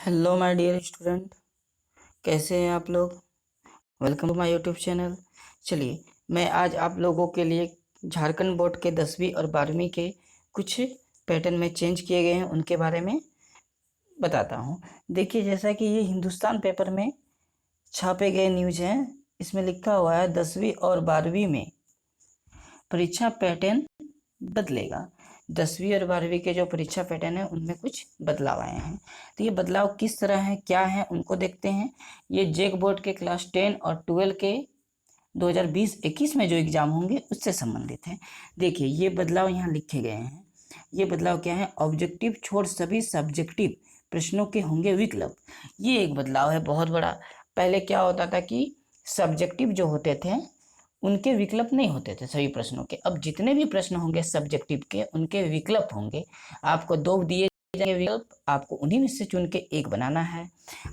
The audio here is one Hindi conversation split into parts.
हेलो माय डियर स्टूडेंट, कैसे हैं आप लोग। Welcome to my YouTube channel. चलिए, मैं आज आप लोगों के लिए झारखंड बोर्ड के 10वीं और 12वीं के कुछ पैटर्न में चेंज किए गए हैं उनके बारे में बताता हूं। देखिए, जैसा कि ये हिंदुस्तान पेपर में छापे गए न्यूज़ हैं, इसमें लिखा हुआ है 10वीं और 12वीं में परीक्षा पैटर्न बदलेगा। 10वीं और 12वीं के जो परीक्षा पैटर्न है उनमें कुछ बदलाव आए हैं। तो ये बदलाव किस तरह है, क्या है, उनको देखते हैं। ये जेक बोर्ड के क्लास 10 और 12 के 2020-21 में जो एग्जाम होंगे उससे संबंधित है। देखिए, ये बदलाव यहाँ लिखे गए हैं। ये बदलाव क्या है? ऑब्जेक्टिव छोड़ सभी सब्जेक्टिव प्रश्नों के होंगे विकल्प। ये एक बदलाव है बहुत बड़ा। पहले क्या होता था कि सब्जेक्टिव जो होते थे उनके विकल्प नहीं होते थे सभी प्रश्नों के। अब जितने भी प्रश्न होंगे सब्जेक्टिव के, उनके विकल्प होंगे। आपको 2 दिए जाएंगे विकल्प, आपको उन्हीं में से चुन के एक बनाना है।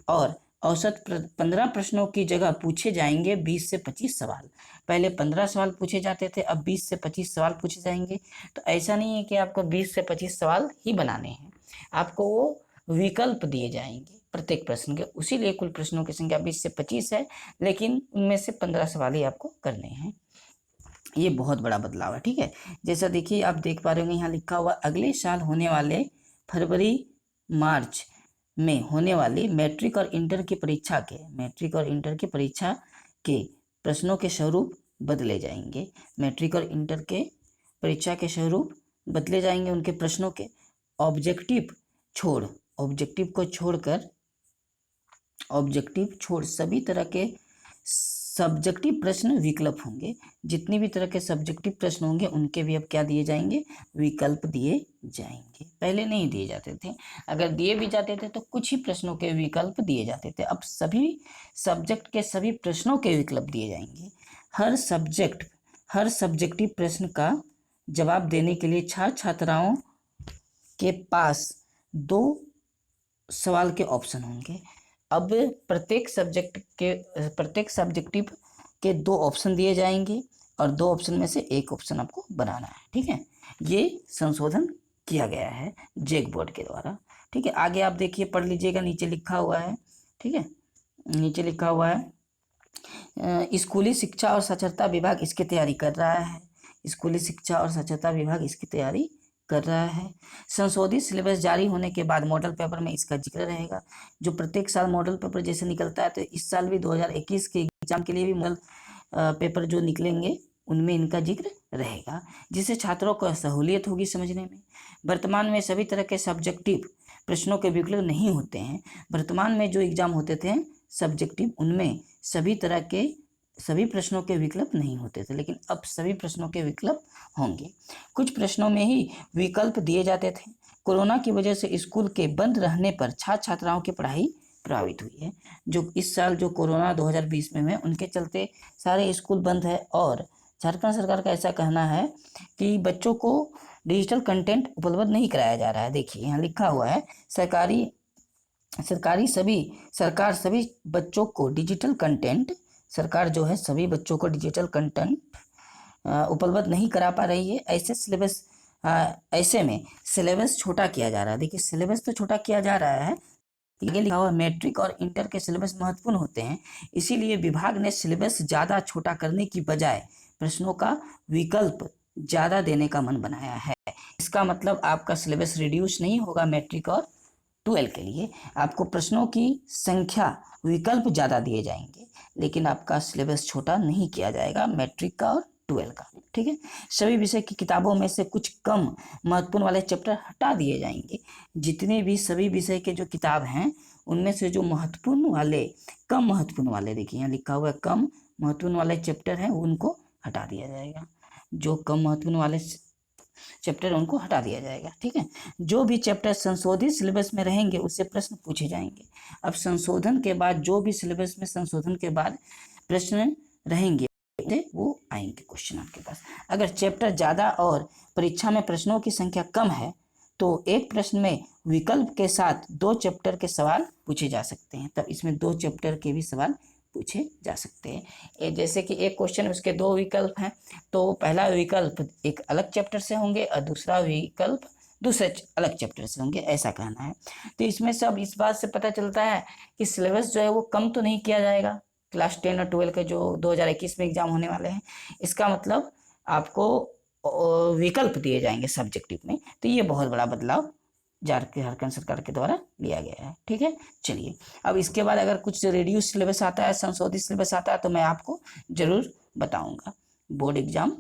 और औसत 15 प्रश्नों की जगह पूछे जाएंगे 20 से 25 सवाल। पहले 15 सवाल पूछे जाते थे, अब 20 से 25 सवाल पूछे जाएंगे। तो ऐसा नहीं है कि आपको 20 से 25 सवाल ही बनाने हैं, आपको वो विकल्प दिए जाएंगे प्रत्येक प्रश्न के। उसीलिए कुल प्रश्नों की संख्या 20 से 25 है, लेकिन उनमें से 15 सवाल ही आपको करने हैं। ये बहुत बड़ा बदलाव है, ठीक है। जैसा देखिए, आप देख पा रहे होंगे यहाँ लिखा हुआ अगले साल होने वाले फरवरी मार्च में होने वाली मैट्रिक और इंटर की परीक्षा के प्रश्नों के स्वरूप बदले जाएंगे। मैट्रिक और इंटर के परीक्षा के स्वरूप बदले जाएंगे, उनके प्रश्नों के। ऑब्जेक्टिव छोड़ सभी तरह के सब्जेक्टिव प्रश्न विकल्प होंगे। जितनी भी तरह के सब्जेक्टिव प्रश्न होंगे उनके भी अब क्या दिए जाएंगे? विकल्प दिए जाएंगे। पहले नहीं दिए जाते थे, अगर दिए भी जाते थे तो कुछ ही प्रश्नों के विकल्प दिए जाते थे। अब सभी सब्जेक्ट के सभी प्रश्नों के विकल्प दिए जाएंगे। हर सब्जेक्टिव प्रश्न का जवाब देने के लिए छात्राओं के पास 2 सवाल के ऑप्शन होंगे। अब प्रत्येक सब्जेक्टिव के 2 ऑप्शन दिए जाएंगे और 2 ऑप्शन में से एक ऑप्शन आपको बनाना है, ठीक है। ये संशोधन किया गया है जेक बोर्ड के द्वारा, ठीक है। आगे आप देखिए, पढ़ लीजिएगा, नीचे लिखा हुआ है, ठीक है। नीचे लिखा हुआ है स्कूली शिक्षा और साक्षरता विभाग इसकी तैयारी कर रहा है। स्कूली शिक्षा और साक्षरता विभाग इसकी तैयारी कर रहा है। संशोधित सिलेबस जारी होने के बाद मॉडल पेपर में इसका जिक्र रहेगा। जो प्रत्येक साल मॉडल पेपर जैसे निकलता है, तो इस साल भी 2021 के एग्जाम के लिए भी मॉडल पेपर जो निकलेंगे उनमें इनका जिक्र रहेगा, जिससे छात्रों को सहूलियत होगी समझने में। वर्तमान में सभी तरह के सब्जेक्टिव प्रश्नों के विकल्प नहीं होते हैं। वर्तमान में जो एग्जाम होते थे सब्जेक्टिव, उनमें सभी प्रश्नों के विकल्प नहीं होते थे, लेकिन अब सभी प्रश्नों के विकल्प होंगे। कुछ प्रश्नों में ही विकल्प दिए जाते थे। कोरोना की वजह से स्कूल के बंद रहने पर छात्राओं की पढ़ाई प्रभावित हुई है। जो इस साल जो कोरोना 2020 में है, उनके चलते सारे स्कूल बंद है। और झारखंड सरकार का ऐसा कहना है कि बच्चों को डिजिटल कंटेंट उपलब्ध नहीं कराया जा रहा है। देखिए, यहाँ लिखा हुआ है सरकार सभी बच्चों को डिजिटल कंटेंट सरकार जो है सभी बच्चों को डिजिटल कंटेंट उपलब्ध नहीं करा पा रही है। ऐसे में सिलेबस छोटा किया जा रहा है। देखिए, सिलेबस तो छोटा किया जा रहा है। ये लिखा हुआ मैट्रिक और इंटर के सिलेबस महत्वपूर्ण होते हैं, इसीलिए विभाग ने सिलेबस ज़्यादा छोटा करने की बजाय प्रश्नों का विकल्प ज़्यादा देने का मन बनाया है। इसका मतलब आपका सिलेबस रिड्यूस नहीं होगा। मैट्रिक और 12 के लिए आपको प्रश्नों की संख्या, विकल्प ज़्यादा दिए जाएंगे, लेकिन आपका सिलेबस छोटा नहीं किया जाएगा मैट्रिक का और 12 का, ठीक है। सभी विषय की किताबों में से कुछ कम महत्वपूर्ण वाले चैप्टर हटा दिए जाएंगे। जितने भी सभी विषय के जो किताब हैं उनमें से जो कम महत्वपूर्ण वाले, देखिए यहाँ लिखा हुआ है कम महत्वपूर्ण वाले चैप्टर हैं, उनको हटा दिया जाएगा। जो कम महत्वपूर्ण वाले चैप्टर उनको हटा दिया जाएगा, ठीक है। जो भी चैप्टर संशोधित सिलेबस में रहेंगे उससे प्रश्न पूछे जाएंगे। अब संशोधन के बाद जो भी सिलेबस में संशोधन के बाद प्रश्न रहेंगे वो आएंगे क्वेश्चन आपके पास। अगर चैप्टर ज़्यादा और परीक्षा में प्रश्नों की संख्या कम है तो एक प्रश्न में विकल्प के साथ 2 चैप्टर के सवाल पूछे जा सकते हैं। तब इसमें 2 चैप्टर के भी सवाल पूछे जा सकते हैं। जैसे कि एक क्वेश्चन उसके 2 विकल्प हैं, तो पहला विकल्प एक अलग चैप्टर से होंगे और दूसरा विकल्प दूसरे अलग चैप्टर से होंगे, ऐसा कहना है। तो इसमें सब इस बात से पता चलता है कि सिलेबस जो है वो कम तो नहीं किया जाएगा क्लास 10 और 12 के जो 2021 में एग्जाम होने वाले हैं। इसका मतलब आपको विकल्प दिए जाएंगे सब्जेक्टिव में। तो ये बहुत बड़ा बदलाव झारखंड सरकार के द्वारा लिया गया है। ठीक है, चलिए अब इसके बाद अगर कुछ रिड्यूस सिलेबस आता है, संशोधित सिलेबस आता है, तो मैं आपको जरूर बताऊंगा। बोर्ड एग्जाम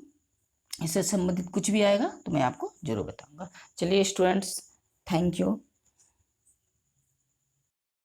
इससे संबंधित कुछ भी आएगा तो मैं आपको जरूर बताऊंगा। चलिए स्टूडेंट्स, थैंक यू।